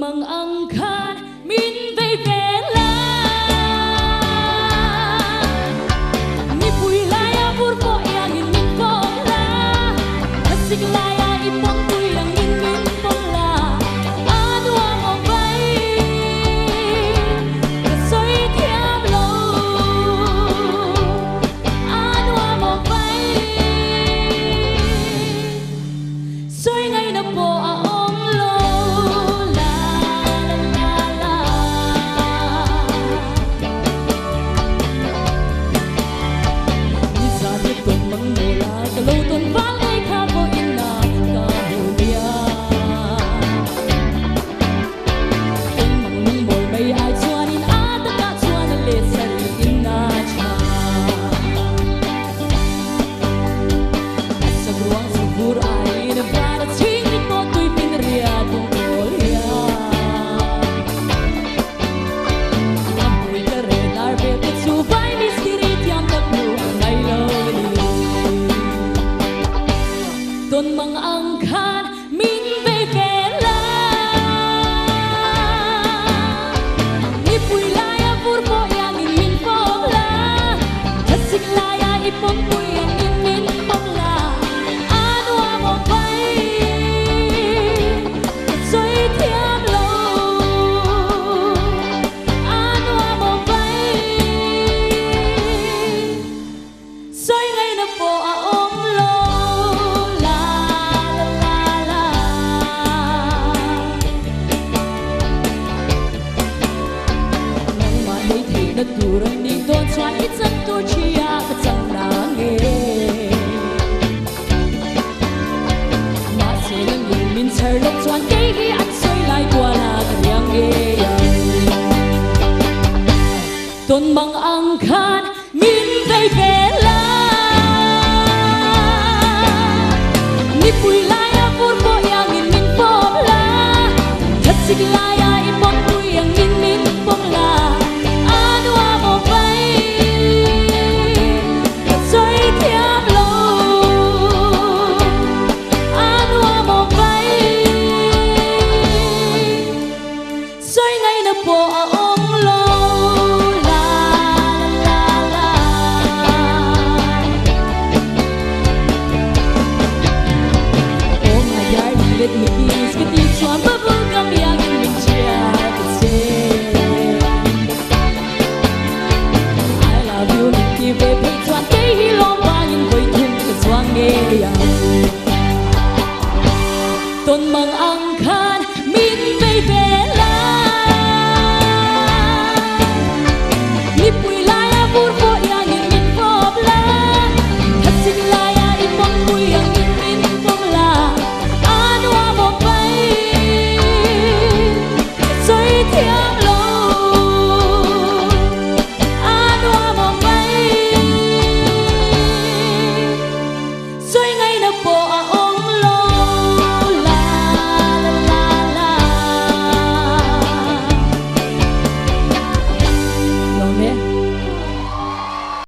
mang ang khan min vei ve la ni pui la ya bur ko yang in min ko la asik la ya ipong tu yang in min ko la anu mo vai soi thiam lo anu mo vai soi ngai na po a ong lo la la la ni sa ti tong mang mo la ka lo ton vang ai kha ko in na ka ho bia in mang mung mol mai ai chuan in a ta ka chuan le sa in na cha sa gruang sa bur ai na ba na ching ni mo tui pin ria tung kol ya am pui ka re lar be te chu vai mi spirit yam ta bu ngai lo ni ton mang ang khan min ve ve la ni pui la ya bur po yang in min pom la hasik la ya ipong pui yang in min pom la anu mo vai soi thiam lo anu mo vai soi ngai na po a ong lo la la la nang ma nei thei na turan ni don chuan i chan tu chia ka chang na nge ma se lang yin min char le chuan ke hi at soi lai kwa la ka yang nge ton mang ang khan min vei ve la ni pui la ya bur ko yang in min pom la hasik la